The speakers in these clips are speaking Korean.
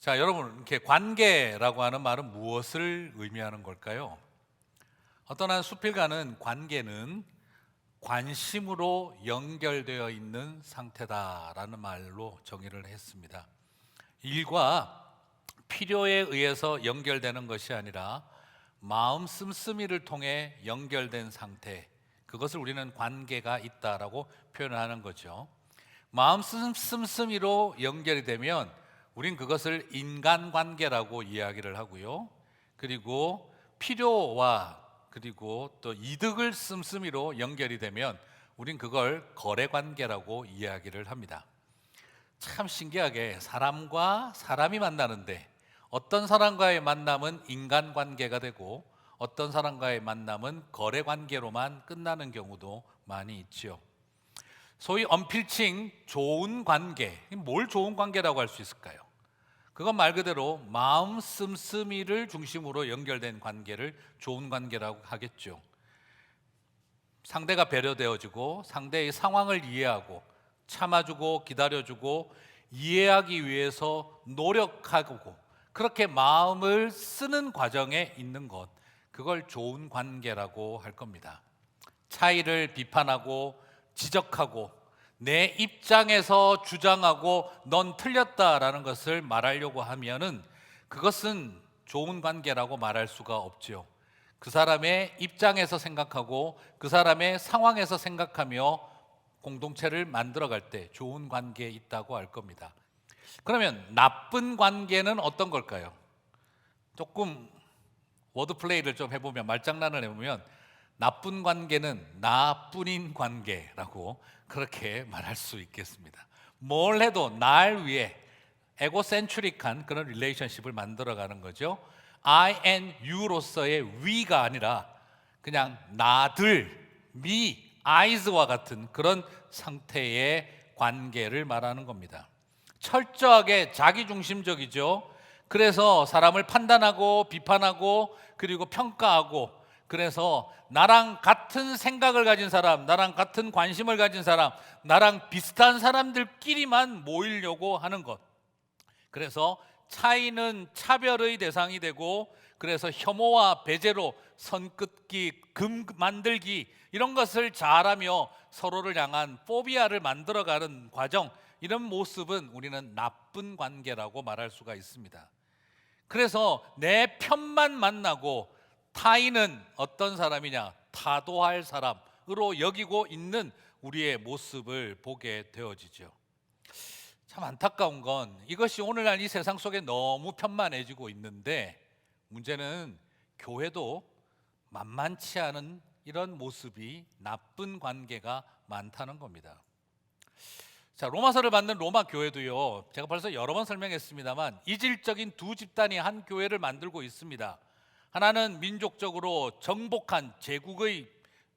자, 여러분, 이렇게 관계라고 하는 말은 무엇을 의미하는 걸까요? 어떤 한 수필가는 관계는 관심으로 연결되어 있는 상태다라는 말로 정의를 했습니다. 일과 필요에 의해서 연결되는 것이 아니라 마음 씀씀이를 통해 연결된 상태, 그것을 우리는 관계가 있다라고 표현하는 거죠. 마음 씀씀이로 연결이 되면 우린 그것을 인간관계라고 이야기를 하고요. 그리고 필요와 그리고 또 이득을 씀씀이로 연결이 되면 우린 그걸 거래관계라고 이야기를 합니다. 참 신기하게 사람과 사람이 만나는데 어떤 사람과의 만남은 인간관계가 되고 어떤 사람과의 만남은 거래관계로만 끝나는 경우도 많이 있죠. 소위 언필칭 좋은 관계, 뭘 좋은 관계라고 할 수 있을까요? 그건 말 그대로 마음 씀씀이를 중심으로 연결된 관계를 좋은 관계라고 하겠죠. 상대가 배려되어지고 상대의 상황을 이해하고 참아주고 기다려주고 이해하기 위해서 노력하고 그렇게 마음을 쓰는 과정에 있는 것, 그걸 좋은 관계라고 할 겁니다. 차이를 비판하고 지적하고 내 입장에서 주장하고 넌 틀렸다라는 것을 말하려고 하면은 그것은 좋은 관계라고 말할 수가 없죠. 그 사람의 입장에서 생각하고 그 사람의 상황에서 생각하며 공동체를 만들어갈 때 좋은 관계에 있다고 할 겁니다. 그러면 나쁜 관계는 어떤 걸까요? 조금 워드플레이를 좀 해보면, 말장난을 해보면 나쁜 관계는 나뿐인 관계라고 그렇게 말할 수 있겠습니다. 뭘 해도 날 위해 에고센트릭한 그런 릴레이션십을 만들어가는 거죠. I and you로서의 we가 아니라 그냥 나들, me, Is와 같은 그런 상태의 관계를 말하는 겁니다. 철저하게 자기중심적이죠. 그래서 사람을 판단하고 비판하고 그리고 평가하고, 그래서 나랑 같은 생각을 가진 사람, 나랑 같은 관심을 가진 사람, 나랑 비슷한 사람들끼리만 모이려고 하는 것. 그래서 차이는 차별의 대상이 되고, 그래서 혐오와 배제로 선긋기, 금 만들기 이런 것을 잘하며 서로를 향한 포비아를 만들어가는 과정, 이런 모습은 우리는 나쁜 관계라고 말할 수가 있습니다. 그래서 내 편만 만나고 타인은 어떤 사람이냐, 타도할 사람으로 여기고 있는 우리의 모습을 보게 되어지죠. 참 안타까운 건 이것이 오늘날 이 세상 속에 너무 편만해지고 있는데, 문제는 교회도 만만치 않은 이런 모습이, 나쁜 관계가 많다는 겁니다. 자, 로마서를 받는 로마 교회도요, 제가 벌써 여러 번 설명했습니다만 이질적인 두 집단이 한 교회를 만들고 있습니다. 하나는 민족적으로 정복한 제국의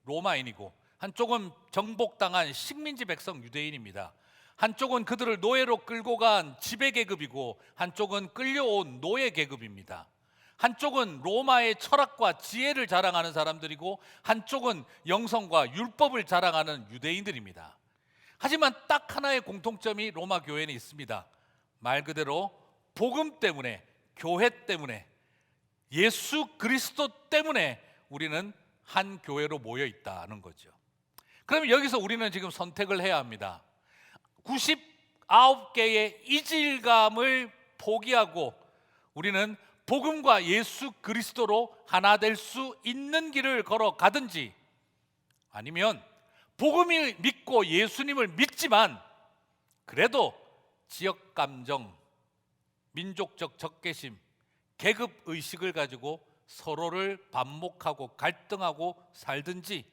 로마인이고, 한쪽은 정복당한 식민지 백성 유대인입니다. 한쪽은 그들을 노예로 끌고 간 지배계급이고, 한쪽은 끌려온 노예계급입니다. 한쪽은 로마의 철학과 지혜를 자랑하는 사람들이고, 한쪽은 영성과 율법을 자랑하는 유대인들입니다. 하지만 딱 하나의 공통점이 로마 교회는 있습니다. 말 그대로 복음 때문에, 교회 때문에, 예수 그리스도 때문에 우리는 한 교회로 모여 있다는 거죠. 그러면 여기서 우리는 지금 선택을 해야 합니다. 99개의 이질감을 포기하고 우리는 복음과 예수 그리스도로 하나 될 수 있는 길을 걸어가든지, 아니면 복음을 믿고 예수님을 믿지만 그래도 지역 감정, 민족적 적개심, 계급 의식을 가지고 서로를 반목하고 갈등하고 살든지.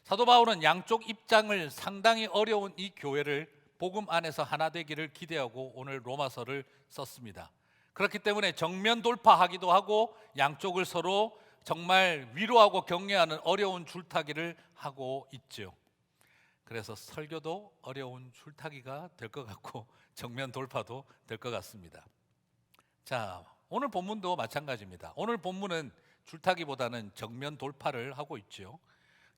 사도 바울은 양쪽 입장을 상당히 어려운 이 교회를 복음 안에서 하나 되기를 기대하고 오늘 로마서를 썼습니다. 그렇기 때문에 정면 돌파하기도 하고 양쪽을 서로 정말 위로하고 격려하는 어려운 줄타기를 하고 있죠. 그래서 설교도 어려운 줄타기가 될 것 같고 정면 돌파도 될 것 같습니다. 자, 오늘 본문도 마찬가지입니다. 오늘 본문은 줄타기보다는 정면 돌파를 하고 있죠.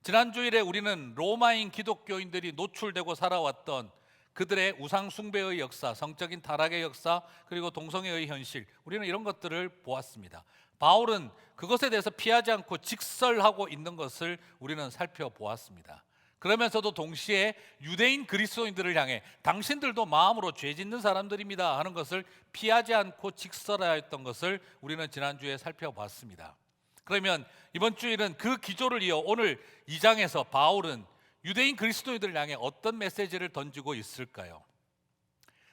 지난 주일에 우리는 로마인 기독교인들이 노출되고 살아왔던 그들의 우상 숭배의 역사, 성적인 타락의 역사, 그리고 동성애의 현실, 우리는 이런 것들을 보았습니다. 바울은 그것에 대해서 피하지 않고 직설하고 있는 것을 우리는 살펴보았습니다. 그러면서도 동시에 유대인 그리스도인들을 향해 당신들도 마음으로 죄 짓는 사람들입니다 하는 것을 피하지 않고 직설하였던 것을 우리는 지난주에 살펴봤습니다. 그러면 이번 주일은 그 기조를 이어 오늘 2장에서 바울은 유대인 그리스도인들을 향해 어떤 메시지를 던지고 있을까요?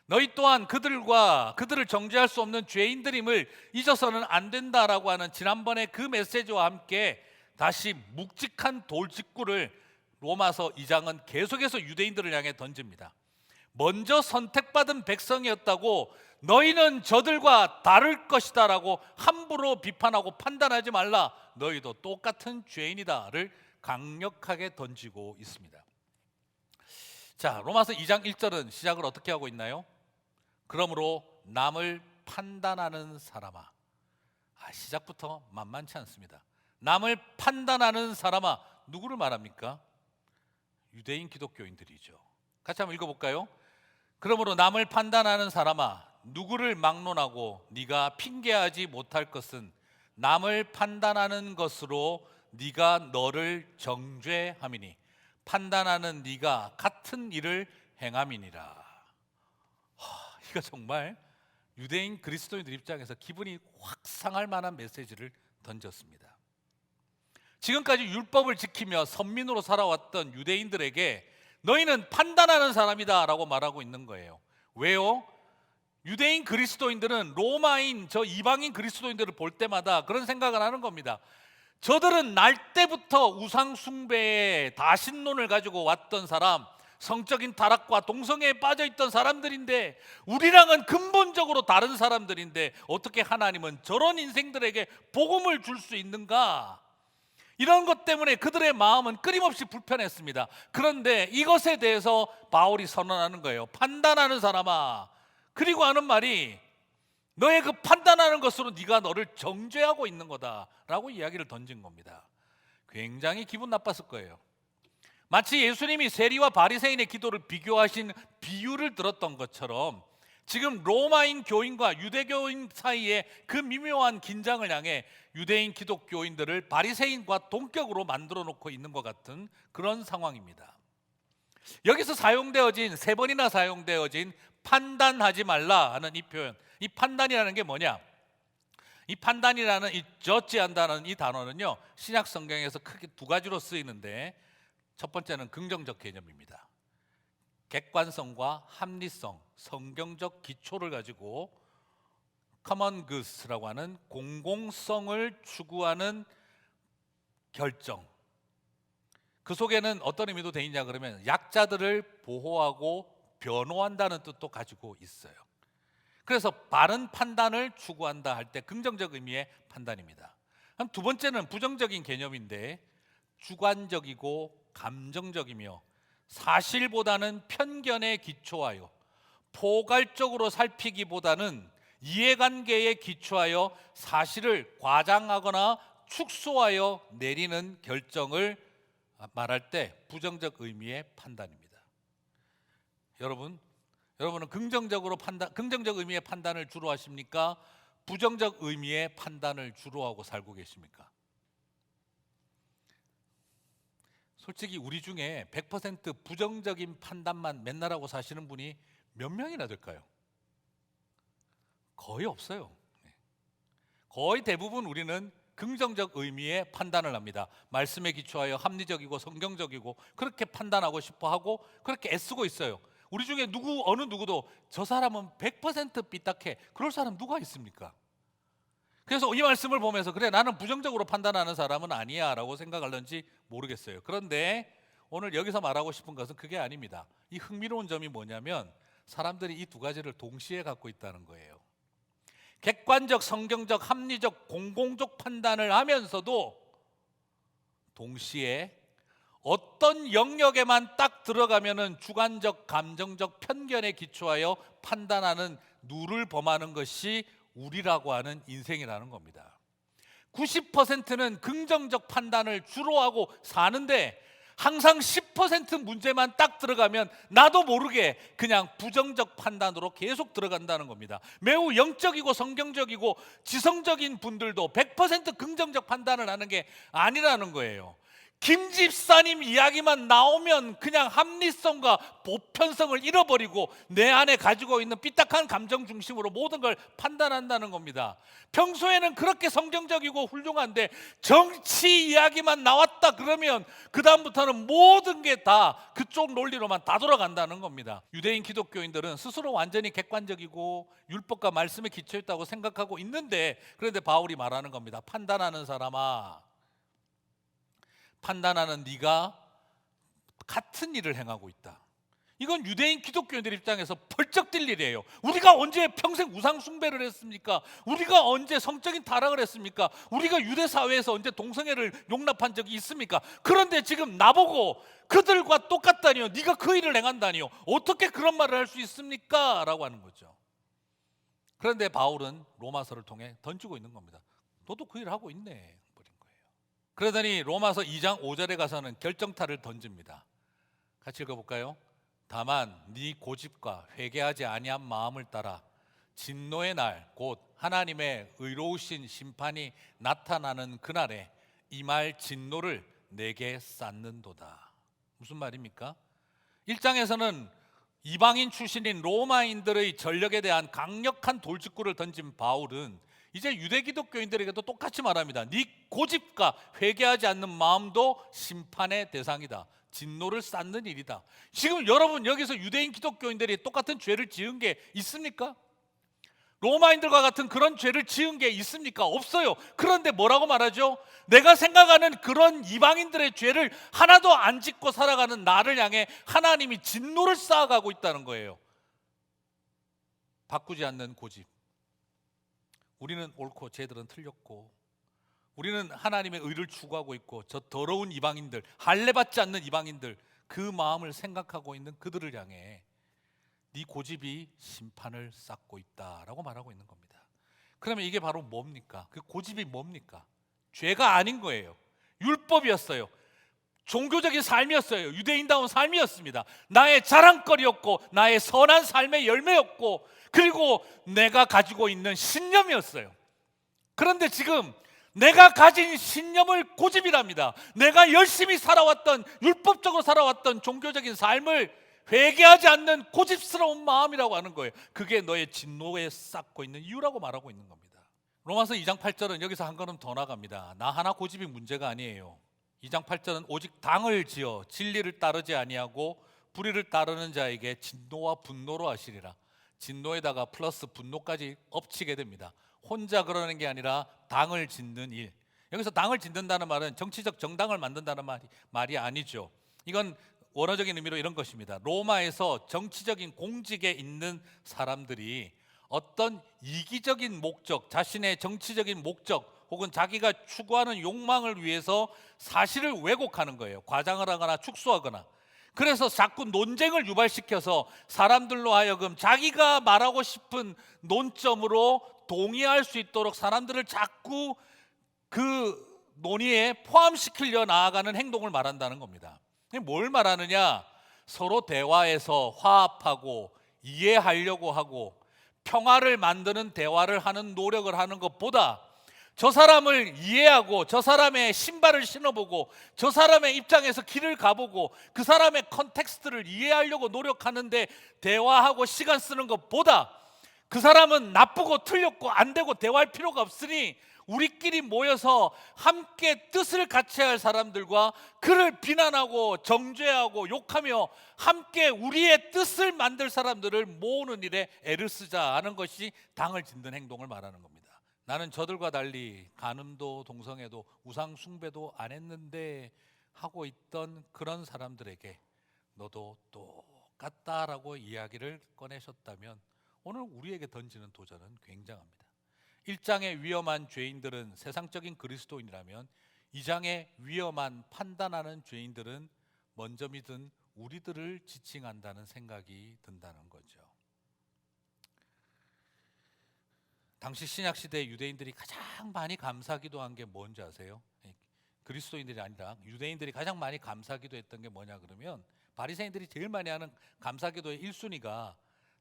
너희 또한 그들을 정죄할 수 없는 죄인들임을 잊어서는 안 된다라고 하는 지난번에 그 메시지와 함께 다시 묵직한 돌직구를 로마서 2장은 계속해서 유대인들을 향해 던집니다. 먼저 선택받은 백성이었다고 너희는 저들과 다를 것이다 라고 함부로 비판하고 판단하지 말라, 너희도 똑같은 죄인이다를 강력하게 던지고 있습니다. 자, 로마서 2장 1절은 시작을 어떻게 하고 있나요? 그러므로 남을 판단하는 사람아. 시작부터 만만치 않습니다. 남을 판단하는 사람아, 누구를 말합니까? 유대인 기독교인들이죠. 같이 한번 읽어볼까요? 그러므로 남을 판단하는 사람아, 누구를 막론하고 네가 핑계하지 못할 것은 남을 판단하는 것으로 네가 너를 정죄함이니 판단하는 네가 같은 일을 행함이니라. 이거 정말 유대인 그리스도인들 입장에서 기분이 확 상할 만한 메시지를 던졌습니다. 지금까지 율법을 지키며 선민으로 살아왔던 유대인들에게 너희는 판단하는 사람이다 라고 말하고 있는 거예요. 왜요? 유대인 그리스도인들은 로마인 저 이방인 그리스도인들을 볼 때마다 그런 생각을 하는 겁니다. 저들은 날 때부터 우상 숭배의 다신론을 가지고 왔던 사람, 성적인 타락과 동성애에 빠져있던 사람들인데 우리랑은 근본적으로 다른 사람들인데 어떻게 하나님은 저런 인생들에게 복음을 줄 수 있는가? 이런 것 때문에 그들의 마음은 끊임없이 불편했습니다. 그런데 이것에 대해서 바울이 선언하는 거예요. 판단하는 사람아. 그리고 하는 말이 너의 그 판단하는 것으로 네가 너를 정죄하고 있는 거다라고 이야기를 던진 겁니다. 굉장히 기분 나빴을 거예요. 마치 예수님이 세리와 바리새인의 기도를 비교하신 비유를 들었던 것처럼 지금 로마인 교인과 유대교인 사이에 그 미묘한 긴장을 향해 유대인 기독교인들을 바리새인과 동격으로 만들어 놓고 있는 것 같은 그런 상황입니다. 여기서 사용되어진 세 번이나 사용되어진 판단하지 말라 하는 이 표현, 이 판단이라는 게 뭐냐? 이 판단이라는 이 저지한다는 이 단어는요, 신약 성경에서 크게 두 가지로 쓰이는데 첫 번째는 긍정적 개념입니다. 객관성과 합리성, 성경적 기초를 가지고 common goods라고 하는 공공성을 추구하는 결정, 그 속에는 어떤 의미도 돼 있냐 그러면 약자들을 보호하고 변호한다는 뜻도 가지고 있어요. 그래서 바른 판단을 추구한다 할 때 긍정적 의미의 판단입니다. 두 번째는 부정적인 개념인데 주관적이고 감정적이며 사실보다는 편견에 기초하여 포괄적으로 살피기보다는 이해관계에 기초하여 사실을 과장하거나 축소하여 내리는 결정을 말할 때 부정적 의미의 판단입니다. 여러분은 긍정적 의미의 판단을 주로 하십니까? 부정적 의미의 판단을 주로 하고 살고 계십니까? 솔직히 우리 중에 100% 부정적인 판단만 맨날 하고 사시는 분이 몇 명이나 될까요? 거의 없어요. 거의 대부분 우리는 긍정적 의미의 판단을 합니다. 말씀에 기초하여 합리적이고 성경적이고 그렇게 판단하고 싶어 하고 그렇게 애쓰고 있어요. 우리 중에 어느 누구도 저 사람은 100% 삐딱해, 그럴 사람 누가 있습니까? 그래서 이 말씀을 보면서 그래, 나는 부정적으로 판단하는 사람은 아니야 라고 생각할는지 모르겠어요. 그런데 오늘 여기서 말하고 싶은 것은 그게 아닙니다. 이 흥미로운 점이 뭐냐면 사람들이 이 두 가지를 동시에 갖고 있다는 거예요. 객관적, 성경적, 합리적, 공공적 판단을 하면서도 동시에 어떤 영역에만 딱 들어가면은 주관적, 감정적 편견에 기초하여 판단하는 누를 범하는 것이 우리라고 하는 인생이라는 겁니다. 90%는 긍정적 판단을 주로 하고 사는데 항상 10% 문제만 딱 들어가면 나도 모르게 그냥 부정적 판단으로 계속 들어간다는 겁니다. 매우 영적이고 성경적이고 지성적인 분들도 100% 긍정적 판단을 하는 게 아니라는 거예요. 김 집사님 이야기만 나오면 그냥 합리성과 보편성을 잃어버리고 내 안에 가지고 있는 삐딱한 감정 중심으로 모든 걸 판단한다는 겁니다. 평소에는 그렇게 성경적이고 훌륭한데 정치 이야기만 나왔다 그러면 그 다음부터는 모든 게 다 그쪽 논리로만 다 돌아간다는 겁니다. 유대인 기독교인들은 스스로 완전히 객관적이고 율법과 말씀에 기초했다고 생각하고 있는데, 그런데 바울이 말하는 겁니다. 판단하는 사람아, 판단하는 네가 같은 일을 행하고 있다. 이건 유대인 기독교인들 입장에서 벌쩍 뛸 일이에요. 우리가 언제 평생 우상 숭배를 했습니까? 우리가 언제 성적인 타락을 했습니까? 우리가 유대 사회에서 언제 동성애를 용납한 적이 있습니까? 그런데 지금 나보고 그들과 똑같다니요, 네가 그 일을 행한다니요, 어떻게 그런 말을 할 수 있습니까? 라고 하는 거죠. 그런데 바울은 로마서를 통해 던지고 있는 겁니다. 너도 그 일을 하고 있네. 그러더니 로마서 2장 5절에 가서는 결정타를 던집니다. 같이 읽어볼까요? 다만 네 고집과 회개하지 아니한 마음을 따라 진노의 날 곧 하나님의 의로우신 심판이 나타나는 그날에 임할 진노를 내게 쌓는도다. 무슨 말입니까? 1장에서는 이방인 출신인 로마인들의 전력에 대한 강력한 돌직구를 던진 바울은 이제 유대 기독교인들에게도 똑같이 말합니다. 네 고집과 회개하지 않는 마음도 심판의 대상이다. 진노를 쌓는 일이다. 지금 여러분 여기서 유대인 기독교인들이 똑같은 죄를 지은 게 있습니까? 로마인들과 같은 그런 죄를 지은 게 있습니까? 없어요. 그런데 뭐라고 말하죠? 내가 생각하는 그런 이방인들의 죄를 하나도 안 짓고 살아가는 나를 향해 하나님이 진노를 쌓아가고 있다는 거예요. 바꾸지 않는 고집. 우리는 옳고 쟤들은 틀렸고, 우리는 하나님의 의를 추구하고 있고, 저 더러운 이방인들, 할례받지 않는 이방인들, 그 마음을 생각하고 있는 그들을 향해 네 고집이 심판을 쌓고 있다라고 말하고 있는 겁니다. 그러면 이게 바로 뭡니까? 그 고집이 뭡니까? 죄가 아닌 거예요. 율법이었어요. 종교적인 삶이었어요. 유대인다운 삶이었습니다. 나의 자랑거리였고, 나의 선한 삶의 열매였고, 그리고 내가 가지고 있는 신념이었어요. 그런데 지금 내가 가진 신념을 고집이랍니다. 내가 열심히 살아왔던, 율법적으로 살아왔던 종교적인 삶을 회개하지 않는 고집스러운 마음이라고 하는 거예요. 그게 너의 진노에 쌓고 있는 이유라고 말하고 있는 겁니다. 로마서 2장 8절은 여기서 한 걸음 더 나갑니다. 나 하나 고집이 문제가 아니에요. 2장 8절은 오직 당을 지어 진리를 따르지 아니하고 불의를 따르는 자에게 진노와 분노로 하시리라. 진노에다가 플러스 분노까지 엎치게 됩니다. 혼자 그러는 게 아니라 당을 짓는 일. 여기서 당을 짓는다는 말은 정치적 정당을 만든다는 말이 아니죠. 이건 원어적인 의미로 이런 것입니다. 로마에서 정치적인 공직에 있는 사람들이 어떤 이기적인 목적, 자신의 정치적인 목적 혹은 자기가 추구하는 욕망을 위해서 사실을 왜곡하는 거예요. 과장을 하거나 축소하거나. 그래서 자꾸 논쟁을 유발시켜서 사람들로 하여금 자기가 말하고 싶은 논점으로 동의할 수 있도록 사람들을 자꾸 그 논의에 포함시키려 나아가는 행동을 말한다는 겁니다. 뭘 말하느냐? 서로 대화해서 화합하고 이해하려고 하고 평화를 만드는 대화를 하는 노력을 하는 것보다 저 사람을 이해하고 저 사람의 신발을 신어보고 저 사람의 입장에서 길을 가보고 그 사람의 컨텍스트를 이해하려고 노력하는데 대화하고 시간 쓰는 것보다 그 사람은 나쁘고 틀렸고 안 되고 대화할 필요가 없으니 우리끼리 모여서 함께 뜻을 같이 할 사람들과 그를 비난하고 정죄하고 욕하며 함께 우리의 뜻을 만들 사람들을 모으는 일에 애를 쓰자 하는 것이 당을 짓는 행동을 말하는 겁니다. 나는 저들과 달리 간음도 동성애도 우상 숭배도 안 했는데 하고 있던 그런 사람들에게 너도 똑같다라고 이야기를 꺼내셨다면 오늘 우리에게 던지는 도전은 굉장합니다. 1장의 위험한 죄인들은 세상적인 그리스도인이라면 2장의 위험한 판단하는 죄인들은 먼저 믿은 우리들을 지칭한다는 생각이 든다는 거죠. 당시 신약시대 유대인들이 가장 많이 감사기도한 게 뭔지 아세요? 그리스도인들이 아니라 유대인들이 가장 많이 감사기도했던 게 뭐냐 그러면, 바리새인들이 제일 많이 하는 감사기도의 1순위가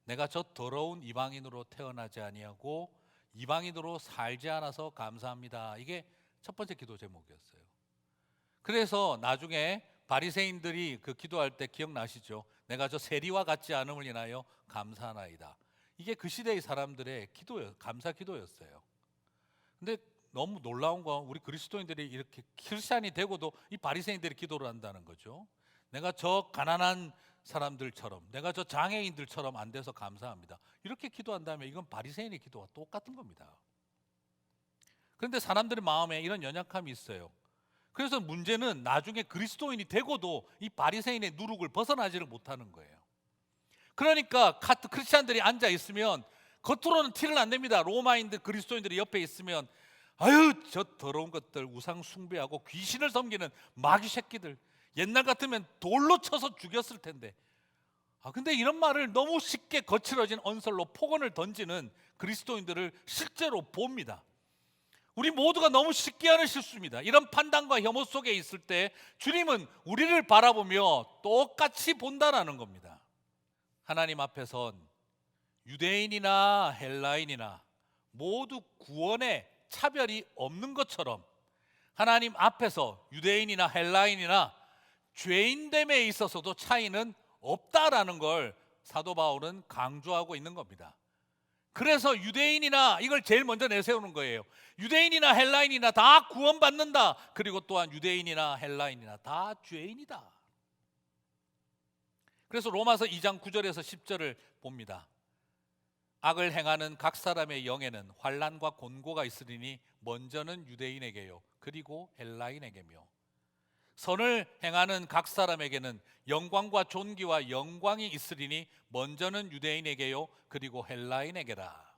내가 저 더러운 이방인으로 태어나지 아니하고 이방인으로 살지 않아서 감사합니다. 이게 첫 번째 기도 제목이었어요. 그래서 나중에 바리새인들이 그 기도할 때 기억나시죠? 내가 저 세리와 같지 않음을 인하여 감사하나이다. 이게 그 시대의 사람들의 기도였, 감사 기도였어요. 근데 너무 놀라운 건 우리 그리스도인들이 이렇게 크리스찬이 되고도 이 바리새인들이 기도를 한다는 거죠. 내가 저 가난한 사람들처럼, 내가 저 장애인들처럼 안 돼서 감사합니다. 이렇게 기도한다면 이건 바리새인의 기도와 똑같은 겁니다. 그런데 사람들의 마음에 이런 연약함이 있어요. 그래서 문제는 나중에 그리스도인이 되고도 이 바리새인의 누룩을 벗어나지를 못하는 거예요. 그러니까 크리스찬들이 앉아 있으면 겉으로는 티를 안 냅니다. 로마인들, 그리스도인들이 옆에 있으면 아유 저 더러운 것들, 우상 숭배하고 귀신을 섬기는 마귀 새끼들, 옛날 같으면 돌로 쳐서 죽였을 텐데. 근데 이런 말을 너무 쉽게 거칠어진 언설로 폭언을 던지는 그리스도인들을 실제로 봅니다. 우리 모두가 너무 쉽게 하는 실수입니다. 이런 판단과 혐오 속에 있을 때 주님은 우리를 바라보며 똑같이 본다라는 겁니다. 하나님 앞에선 유대인이나 헬라인이나 모두 구원에 차별이 없는 것처럼 하나님 앞에서 유대인이나 헬라인이나 죄인됨에 있어서도 차이는 없다라는 걸 사도 바울은 강조하고 있는 겁니다. 그래서 유대인이나, 이걸 제일 먼저 내세우는 거예요. 유대인이나 헬라인이나 다 구원받는다. 그리고 또한 유대인이나 헬라인이나 다 죄인이다. 그래서 로마서 2장 9절에서 10절을 봅니다. 악을 행하는 각 사람의 영에는 환난과 곤고가 있으리니 먼저는 유대인에게요 그리고 헬라인에게며, 선을 행하는 각 사람에게는 영광과 존귀와 영광이 있으리니 먼저는 유대인에게요 그리고 헬라인에게라.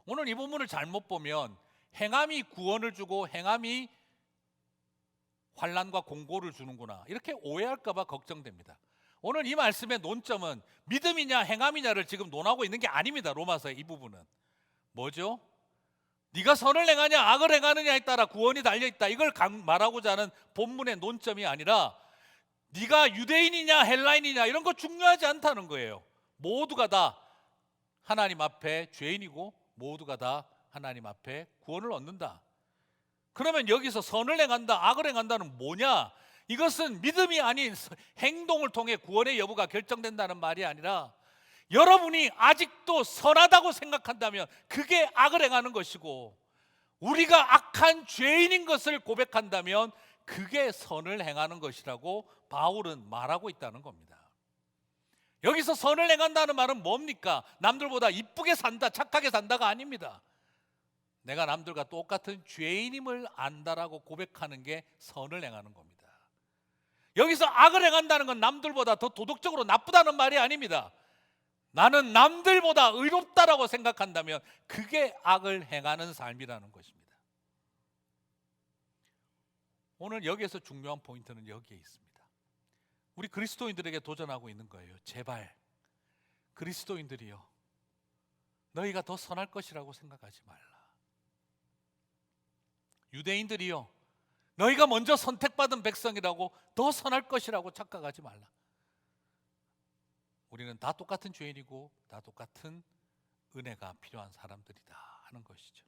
오늘 이 본문을 잘못 보면 행함이 구원을 주고 행함이 환난과 공고를 주는구나, 이렇게 오해할까 봐 걱정됩니다. 오늘 이 말씀의 논점은 믿음이냐 행함이냐를 지금 논하고 있는 게 아닙니다. 로마서의 이 부분은 뭐죠? 네가 선을 행하냐 악을 행하느냐에 따라 구원이 달려있다, 이걸 말하고자 하는 본문의 논점이 아니라 네가 유대인이냐 헬라인이냐 이런 거 중요하지 않다는 거예요. 모두가 다 하나님 앞에 죄인이고 모두가 다 하나님 앞에 구원을 얻는다. 그러면 여기서 선을 행한다 악을 행한다는 뭐냐? 이것은 믿음이 아닌 행동을 통해 구원의 여부가 결정된다는 말이 아니라, 여러분이 아직도 선하다고 생각한다면 그게 악을 행하는 것이고, 우리가 악한 죄인인 것을 고백한다면 그게 선을 행하는 것이라고 바울은 말하고 있다는 겁니다. 여기서 선을 행한다는 말은 뭡니까? 남들보다 이쁘게 산다, 착하게 산다가 아닙니다. 내가 남들과 똑같은 죄인임을 안다라고 고백하는 게 선을 행하는 겁니다. 여기서 악을 행한다는 건 남들보다 더 도덕적으로 나쁘다는 말이 아닙니다. 나는 남들보다 의롭다라고 생각한다면 그게 악을 행하는 삶이라는 것입니다. 오늘 여기에서 중요한 포인트는 여기에 있습니다. 우리 그리스도인들에게 도전하고 있는 거예요. 제발 그리스도인들이요, 너희가 더 선할 것이라고 생각하지 말라. 유대인들이요, 너희가 먼저 선택받은 백성이라고 더 선할 것이라고 착각하지 말라. 우리는 다 똑같은 죄인이고 다 똑같은 은혜가 필요한 사람들이다 하는 것이죠.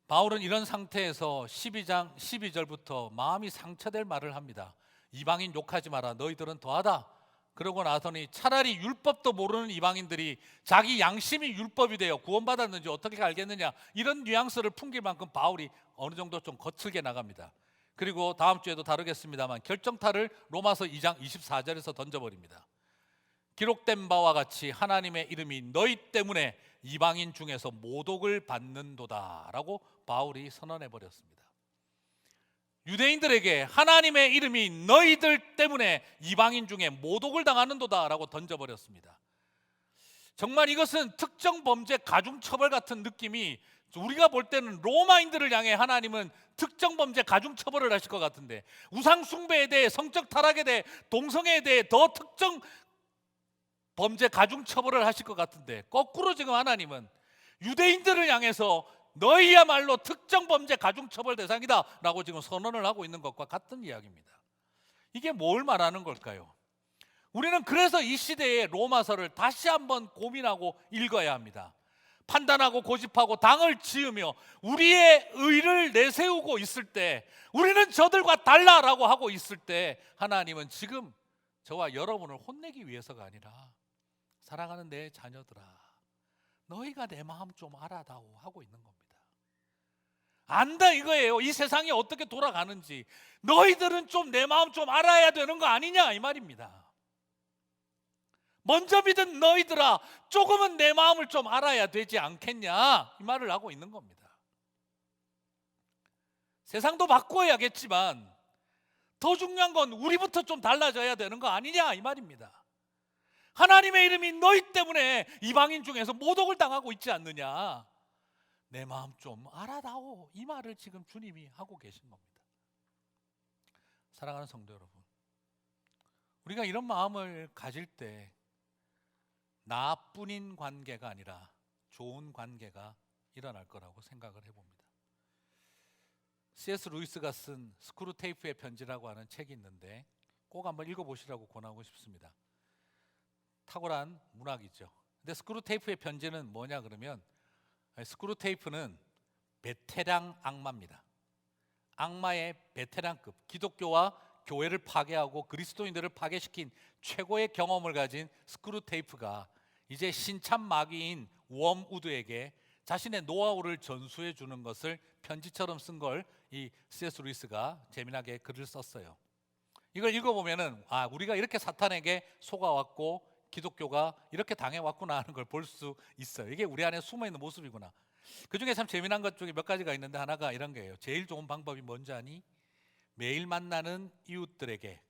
바울은 이런 상태에서 12장 12절부터 마음이 상처될 말을 합니다. 이방인 욕하지 마라, 너희들은 더하다. 그러고 나서니 차라리 율법도 모르는 이방인들이 자기 양심이 율법이 되어 구원받았는지 어떻게 알겠느냐, 이런 뉘앙스를 풍길 만큼 바울이 어느 정도 좀 거칠게 나갑니다. 그리고 다음 주에도 다루겠습니다만 결정타를 로마서 2장 24절에서 던져버립니다. 기록된 바와 같이 하나님의 이름이 너희 때문에 이방인 중에서 모독을 받는도다 라고 바울이 선언해버렸습니다. 유대인들에게 하나님의 이름이 너희들 때문에 이방인 중에 모독을 당하는도다 라고 던져버렸습니다. 정말 이것은 특정 범죄 가중처벌 같은 느낌이, 우리가 볼 때는 로마인들을 향해 하나님은 특정 범죄 가중처벌을 하실 것 같은데, 우상 숭배에 대해, 성적 타락에 대해, 동성애에 대해 더 특정 범죄 가중처벌을 하실 것 같은데, 거꾸로 지금 하나님은 유대인들을 향해서 너희야말로 특정 범죄 가중처벌 대상이다 라고 지금 선언을 하고 있는 것과 같은 이야기입니다. 이게 뭘 말하는 걸까요? 우리는 그래서 이 시대의 로마서를 다시 한번 고민하고 읽어야 합니다. 판단하고 고집하고 당을 지으며 우리의 의를 내세우고 있을 때, 우리는 저들과 달라라고 하고 있을 때, 하나님은 지금 저와 여러분을 혼내기 위해서가 아니라 사랑하는 내 자녀들아, 너희가 내 마음 좀 알아다오 하고 있는 겁니다. 안다 이거예요. 이 세상이 어떻게 돌아가는지 너희들은 좀 내 마음 좀 알아야 되는 거 아니냐 이 말입니다. 먼저 믿은 너희들아, 조금은 내 마음을 좀 알아야 되지 않겠냐 이 말을 하고 있는 겁니다. 세상도 바꿔야겠지만 더 중요한 건 우리부터 좀 달라져야 되는 거 아니냐 이 말입니다. 하나님의 이름이 너희 때문에 이방인 중에서 모독을 당하고 있지 않느냐, 내 마음 좀 알아다오 이 말을 지금 주님이 하고 계신 겁니다. 사랑하는 성도 여러분, 우리가 이런 마음을 가질 때 나뿐인 관계가 아니라 좋은 관계가 일어날 거라고 생각을 해봅니다. C.S. 루이스가 쓴 스크루테이프의 편지라고 하는 책이 있는데 꼭 한번 읽어보시라고 권하고 싶습니다. 탁월한 문학이죠. 근데 스크루테이프의 편지는 뭐냐 그러면, 스크루테이프는 베테랑 악마입니다. 악마의 베테랑급, 기독교와 교회를 파괴하고 그리스도인들을 파괴시킨 최고의 경험을 가진 스크루테이프가 이제 신참 마귀인 웜우드에게 자신의 노하우를 전수해 주는 것을 편지처럼 쓴 걸 이 C.S. 루이스가 재미나게 글을 썼어요. 이걸 읽어보면은 우리가 이렇게 사탄에게 속아왔고 기독교가 이렇게 당해왔구나 하는 걸 볼 수 있어요. 이게 우리 안에 숨어있는 모습이구나. 그중에 참 재미난 것 중에 몇 가지가 있는데 하나가 이런 거예요. 제일 좋은 방법이 뭔지 아니? 매일 만나는 이웃들에게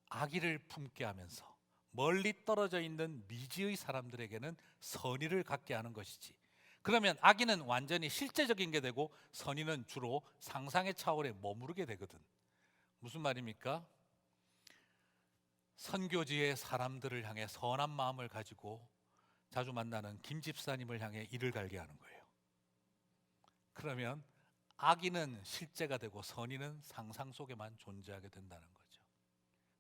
악의를 품게 하면서 멀리 떨어져 있는 미지의 사람들에게는 선의를 갖게 하는 것이지. 그러면 악의는 완전히 실제적인 게 되고 선의는 주로 상상의 차원에 머무르게 되거든. 무슨 말입니까? 선교지의 사람들을 향해 선한 마음을 가지고 자주 만나는 김 집사님을 향해 이를 갈게 하는 거예요. 그러면 악의는 실제가 되고 선의는 상상 속에만 존재하게 된다는 거죠.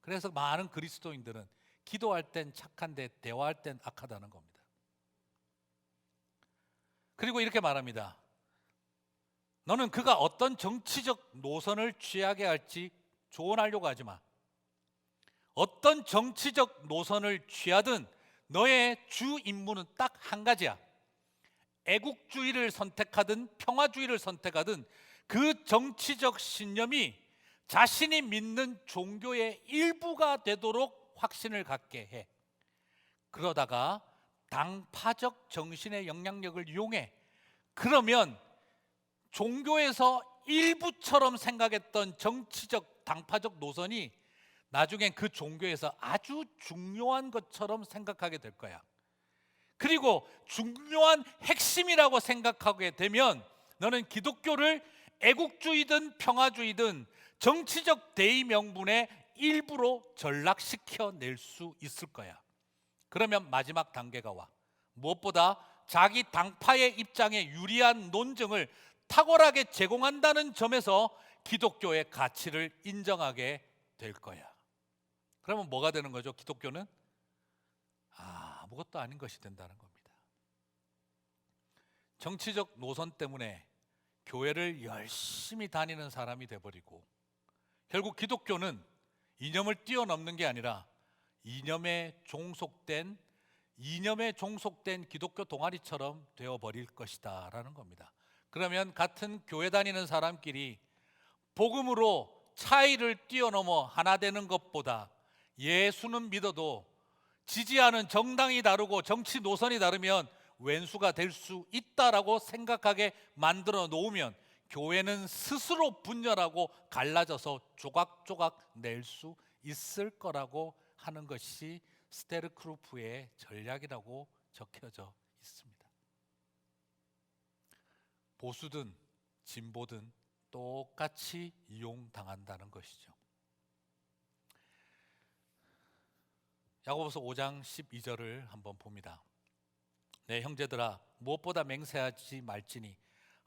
그래서 많은 그리스도인들은 기도할 땐 착한데 대화할 땐 악하다는 겁니다. 그리고 이렇게 말합니다. 너는 그가 어떤 정치적 노선을 취하게 할지 조언하려고 하지 마. 어떤 정치적 노선을 취하든 너의 주 임무는 딱 한 가지야. 애국주의를 선택하든 평화주의를 선택하든 그 정치적 신념이 자신이 믿는 종교의 일부가 되도록 확신을 갖게 해. 그러다가 당파적 정신의 영향력을 이용해. 그러면 종교에서 일부처럼 생각했던 정치적 당파적 노선이 나중엔 그 종교에서 아주 중요한 것처럼 생각하게 될 거야. 그리고 중요한 핵심이라고 생각하게 되면 너는 기독교를 애국주의든 평화주의든 정치적 대의 명분의 일부로 전락시켜낼 수 있을 거야. 그러면 마지막 단계가 와. 무엇보다 자기 당파의 입장에 유리한 논증을 탁월하게 제공한다는 점에서 기독교의 가치를 인정하게 될 거야. 그러면 뭐가 되는 거죠? 기독교는 아무것도 아닌 것이 된다는 겁니다. 정치적 노선 때문에 교회를 열심히 다니는 사람이 돼버리고 결국 기독교는 이념을 뛰어넘는 게 아니라 이념에 종속된 기독교 동아리처럼 되어버릴 것이다 라는 겁니다. 그러면 같은 교회 다니는 사람끼리 복음으로 차이를 뛰어넘어 하나 되는 것보다 예수는 믿어도 지지하는 정당이 다르고 정치 노선이 다르면 왼수가 될 수 있다라고 생각하게 만들어 놓으면 교회는 스스로 분열하고 갈라져서 조각조각 낼 수 있을 거라고 하는 것이 스테르크루프의 전략이라고 적혀져 있습니다. 보수든 진보든 똑같이 이용당한다는 것이죠. 야고보서 5장 12절을 한번 봅니다. 내 형제들아 무엇보다 맹세하지 말지니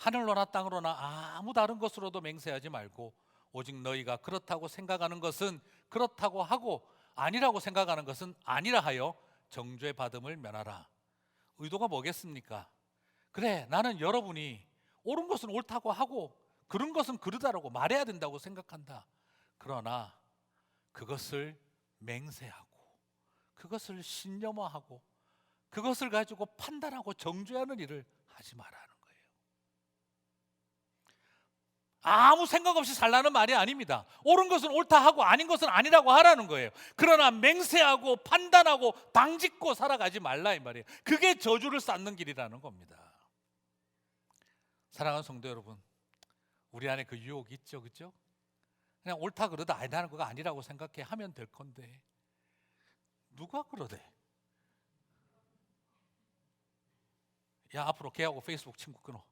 하늘로나 땅으로나 아무 다른 것으로도 맹세하지 말고 오직 너희가 그렇다고 생각하는 것은 그렇다고 하고 아니라고 생각하는 것은 아니라 하여 정죄 받음을 면하라. 의도가 뭐겠습니까? 그래, 나는 여러분이 옳은 것은 옳다고 하고 그런 것은 그르다라고 말해야 된다고 생각한다. 그러나 그것을 맹세하고 그것을 신념화하고 그것을 가지고 판단하고 정죄하는 일을 하지 말라는 거예요. 아무 생각 없이 살라는 말이 아닙니다. 옳은 것은 옳다 하고 아닌 것은 아니라고 하라는 거예요. 그러나 맹세하고 판단하고 당짓고 살아가지 말라 이 말이에요. 그게 저주를 쌓는 길이라는 겁니다. 사랑하는 성도 여러분, 우리 안에 그 유혹이 있죠, 그렇죠? 그냥 옳다 그러다 아니 나는 그거 아니라고 생각해 하면 될 건데 누가 그러대? 야, 앞으로 걔하고 페이스북 친구 끊어.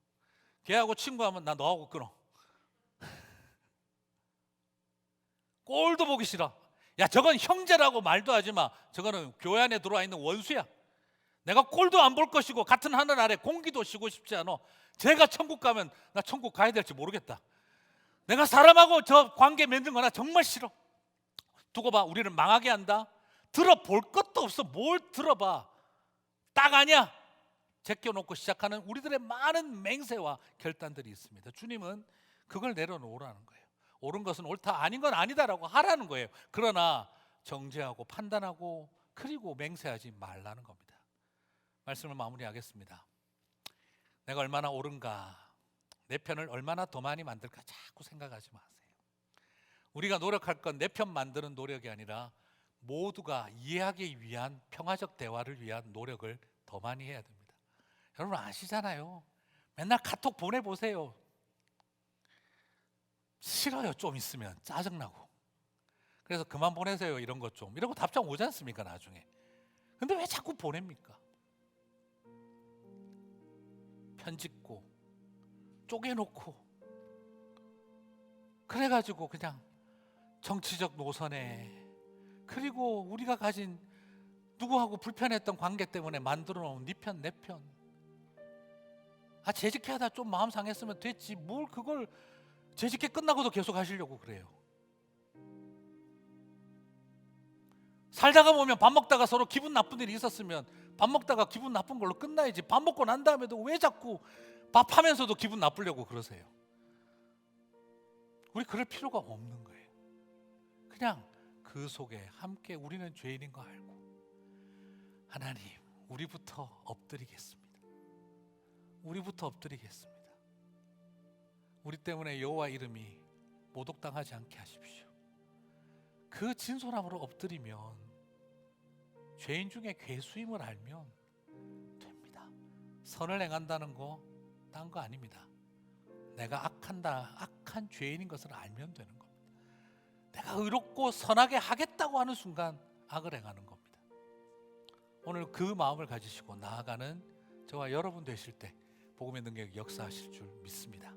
걔하고 친구하면 나 너하고 끊어. 꼴도 보기 싫어. 야, 저건 형제라고 말도 하지 마. 저거는 교회 안에 들어와 있는 원수야. 내가 꼴도 안 볼 것이고 같은 하늘 아래 공기도 쉬고 싶지 않아. 제가 천국 가면 나 천국 가야 될지 모르겠다. 내가 사람하고 저 관계 맺는 거나 정말 싫어. 두고 봐, 우리를 망하게 한다. 들어볼 것도 없어. 뭘 들어봐. 딱 아니야. 제껴놓고 시작하는 우리들의 많은 맹세와 결단들이 있습니다. 주님은 그걸 내려놓으라는 거예요. 옳은 것은 옳다, 아닌 건 아니다라고 하라는 거예요. 그러나 정죄하고 판단하고 그리고 맹세하지 말라는 겁니다. 말씀을 마무리하겠습니다. 내가 얼마나 옳은가, 내 편을 얼마나 더 많이 만들까 자꾸 생각하지 마세요. 우리가 노력할 건 내 편 만드는 노력이 아니라 모두가 이해하기 위한 평화적 대화를 위한 노력을 더 많이 해야 됩니다. 여러분 아시잖아요. 맨날 카톡 보내보세요. 싫어요. 좀 있으면 짜증나고. 그래서 그만 보내세요. 이런 것 좀. 이러고 답장 오지 않습니까 나중에. 근데 왜 자꾸 보냅니까? 편집고 쪼개놓고 그래가지고 그냥 정치적 노선에 그리고 우리가 가진 누구하고 불편했던 관계 때문에 만들어 놓은 네 편 내 편. 아, 재직하다 좀 마음 상했으면 됐지 뭘 그걸 재직해 끝나고도 계속 하시려고 그래요. 살다가 보면 밥 먹다가 서로 기분 나쁜 일이 있었으면 밥 먹다가 기분 나쁜 걸로 끝나야지. 밥 먹고 난 다음에도 왜 자꾸 밥하면서도 기분 나쁘려고 그러세요? 우리 그럴 필요가 없는 거예요. 그냥 그 속에 함께 우리는 죄인인 거 알고 하나님 우리부터 엎드리겠습니다. 우리부터 엎드리겠습니다. 우리 때문에 여호와 이름이 모독당하지 않게 하십시오. 그 진솔함으로 엎드리면 죄인 중에 괴수임을 알면 됩니다. 선을 행한다는 거 딴 거 아닙니다. 내가 악한 죄인인 것을 알면 되는 겁니다. 내가 의롭고 선하게 하겠다고 하는 순간 악을 행하는 겁니다. 오늘 그 마음을 가지시고 나아가는 저와 여러분 되실 때 복음의 능력이 역사하실 줄 믿습니다.